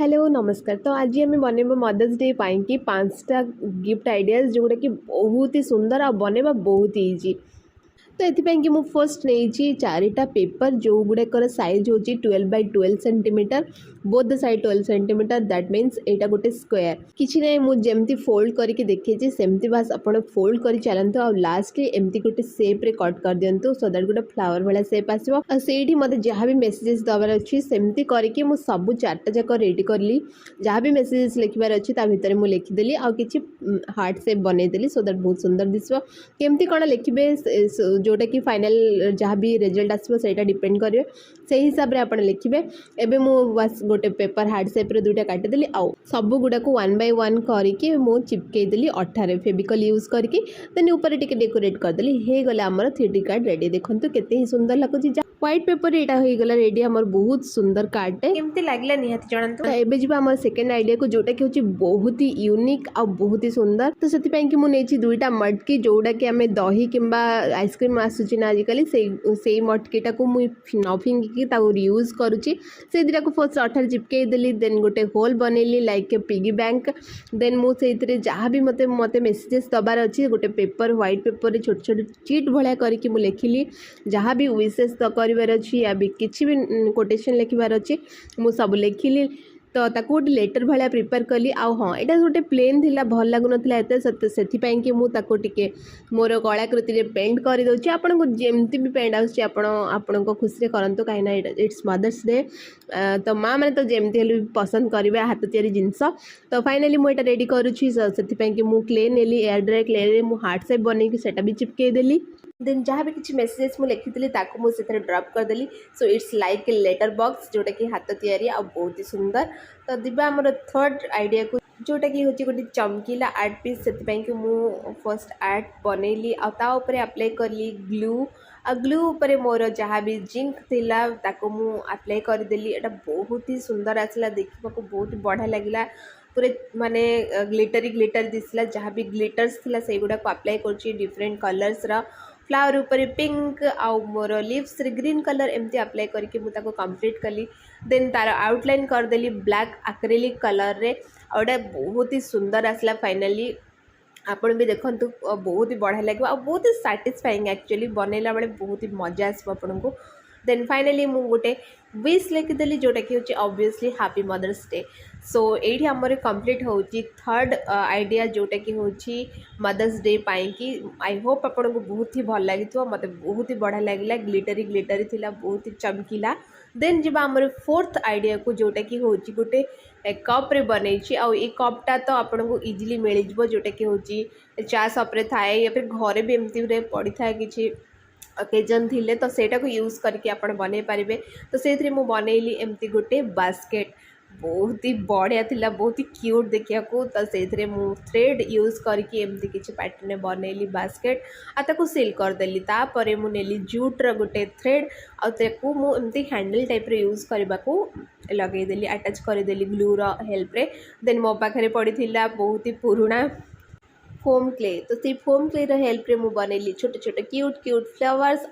Hello नमस्कार। तो आज आम बनइबा मदर्स डे कि 5टा गिफ्ट आइडियाज जोटा कि बहुत ही सुंदर आ बनइबा बहुत ही इजी। तो ये मुझे फर्स्ट नहीं 4टा पेपर जो गुड़ाकर सैज हूँ 12x12 centimetre both the side 12 centimetre that means यहाँ गोटे स्क्वायर किसी ना मुझे फोल्ड करके देखी सेमती बास आप फोल्ड कर चलते और लास्ट एमती गोटे सेप्रे कट कर दिंतु सो दैट गोटे फ्लावर भाया सेप आसो से मत जहाँ भी मेसेजेस दबार अच्छी सेमती करके मुझे सब 4टा जाक रेडी कली जहाँ भी मेसेजेस लिखार अच्छी भितर मुझे लिखिदेली आ कि हार्ट सेप बनईदेली सो दैट बहुत सुंदर दिसो केमती कौन लिखे जोटा कि फाइनल जहाँ भी रिजल्ट आसो से डिपेंड करेंगे से हिसाब से आप लिखे एवं मुझे गोटे पेपर हार्ड सेप्रे 2टा काटिदेली आउ सब गुड़ाक 1 by 1 करके मुझे चिपकईदेली अठारे फेविकल यूज करके देन ऊपर टिके डेकोरेट करदेली हो गला आमर 3D कार्ड रेडी देखो केते सुंदर लगुच व्हाइट पेपर यहाँ हो गला रेडी आमर बहुत सुंदर कार्डटे केमती लागला निहाती जानतु एबे जिबा आमर सेकंड आइडिया को जोटा कि होची बहुत ही यूनिक आ बहुत ही सुंदर तो सेति कि मु नेछि 2टा मटकी जोटा कि आमे दही किंबा आइसक्रीम आसुची ना आजिकली से मटकीटा को मुई न फिंगिकी ताको यूज करूची से दिटा को फर्स्ट अठार चिपकई देली देन गोटे होल बनैली like a piggy bank then मु सेइतरे जहाँ भी मते मेसेजेस दबार अच्छी गोटे पेपर व्हाइट पेपर छोट छोट चीट भाया करके मु लिखिली जहाँ भी विशेष कर या भी किसी भी कोटेशन लिखार अच्छी मुझे सब लिखिली तो ताकू गोटे लेटर भाया प्रिपेयर कली आउ हाँ यहाँ गोटे प्लेन थिला भल लगुन से कि मुझे मोर कलाकृति पेंट कर दूसरी आपन को जमती भी पेंट आपण खुशी करतु कहीं इट्स मदर्स डे तो माँ मैंने तो जमती हेल्ले पसंद करेंगे हाथ तैयारी जिनस तो फाइनाली मुझे रेडी करुँची से क्ले नेली एयर ड्राई क्ले मुझे हार्ट सेप बनई से भी चिपकई देली देन जहाँ भी किसी मेसेजेस मुझे लिखी मुझे ड्रॉप करदेली so it's like a letter box जोटा कि हाथ तैयारी आ बहुत ही सुंदर तो दिबा आमर थर्ड आइडिया को जोटा कि हूँ गोटे चमकीला आर्ट पीस से फर्स्ट आर्ट बनैली आउे अप्लाई कली ग्लू आ ग्लू उपर मोर जहाँ भी जिंक थिला ताको मु अप्लाई करदेली एटा बहुत ही सुंदर आसला देखा बहुत ही बढ़िया लगिला पूरे माने ग्लिटर दिसला जहाँ भी ग्लिटर्स थिला से गुड़ा को अप्लाई कर डिफरेंट कलर्स रा फ्लावर ऊपर पिंक आउ मोर लिप्स ग्रीन कलर एमती अप्लाई करके मुझे कंप्लीट कली देन तार आउटलाइन करदेली ब्लैक एक्रेलिक कलर रे आउटा बहुत ही सुंदर आसला फाइनली आपण भी देखु बहुत ही बढ़िया लगे और बहुत ही सैटिस्फाइंग एक्चुअली बनैला बेले बहुत ही मजा आसो आपन को देन फाइनली मु गोटे विश लिखिदेली जोटा कि होची obviously happy mother's day so ये आमर कंप्लीट होची थर्ड आइडिया जोटा कि होची मदर्स डे कि आई होप आपन को बहुत ही भल लगी मत बहुत ही बढ़िया लगे ग्लिटरी थिला बहुत ही चमकीला देन जब आमर फोर्थ आइडिया को जोटा कि होची गोटे कप रे बनई आई कपटा तो आपन को इजिली मिल जाव जोटा कि होची चा सप्रे थाए या फिर घरे भी एमती पड़ी थाए किसी ओकेजन थिले तो सेटा को यूज करके आपण बने पारिबे तो से मु बनैली एमती गोटे बास्केट बहुत ही बढ़िया थिला बहुत ही क्यूट देखिया को तो से मु थ्रेड यूज करके एमती किछि पैटर्न बनैली बास्केट आ ताको सील कर देली तापरे मु नेली जूट रो गोटे थ्रेड आ ताको मु एमती हैंडल टाइप रे यूज करबा को लगे देली अटैच कर देली ग्लू रो हेल्प रे देन मो पाखरे पड़ी थिला बहुत ही पुराना फोम क्ले तो से फोम क्ले रो हेल्प रे मु बनैली छोटे छोटे क्यूट फ्लावर्स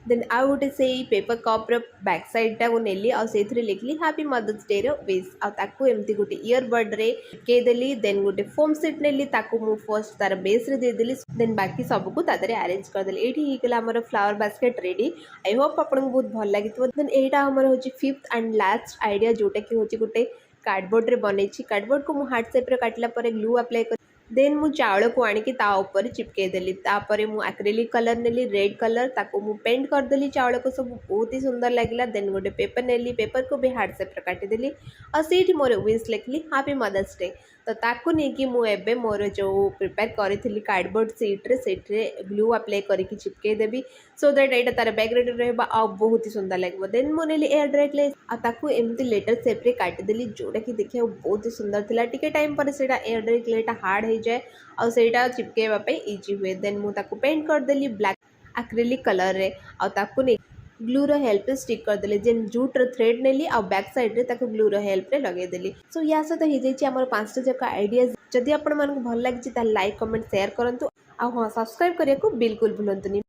देन आउ गोटे से पेपर कप रो बैक साइड टा को नेली आ सेथरे लिखली हैप्पी मदर्स डे रो विश आ ताको एमती गोटे ईयरबड रे के देली देन गोटे फोम सेट नेली ताको मु फर्स्ट तार बेस रे दे देली देन बाकी सब को तादरे अरेंज कर देली एठी ही गेला हमर flower basket ready I hope आपन को बहुत भल लागितो देन एटा हमर होची फिफ्थ एंड लास्ट आइडिया जोटा कि होची गोटे कार्डबोर्ड रे बनैछि कार्डबोर्ड को मु हार्ट शेप रे काटला परे ग्लू अप्लाई कर देन मु चावल को आनिकी ता ऊपर चिपके देली तापरे मु एक्रेलिक कलर नेली रेड कलर ताको मु पेंट कर देली चावल को सब बहुत ही सुंदर लगिला देन गोटे पेपर नेली पेपर को भी हार्ट शेप रे काटी देली और सेठी मोर विश लिखली हैप्पी मदर्स डे तो ताको नेकी मु एबे मोर जो प्रिपेयर करिथिली कार्डबोर्ड शीट रे सेठरे ग्लू अप्लाई करके चिपके देबी सो दैट एटा तार बैकग्राउंड रहबा आ बहुत ही सुंदर लगबो देन मु नेली एयर ड्राई क्ले आ ताको एमती लेटर शेप रे काटी देली जोटा कि देखिया बहुत ही सुंदर थिला टिके टाइम पर सेटा एयर ड्राई क्लेटा हार्ड हो जाए और सेटा चिपकेबा पे इजी हुए देन मु ताको पेंट कर देली ब्लैक एक्रेलिक कलर रे और ताको ने ग्लू रो हेल्प रे स्टिक कर देली जेन जूट रो थ्रेड नेली और बैक साइड रे ताको ग्लू रो हेल्प रे लगे देली सो या सहित हो जाई हमर 5टा जका आइडियाज जदि आपन मन को भल लागी ता लाइक कमेंट शेयर करंतु आ हां सब्सक्राइब करिया को बिल्कुल भूलंतुनी।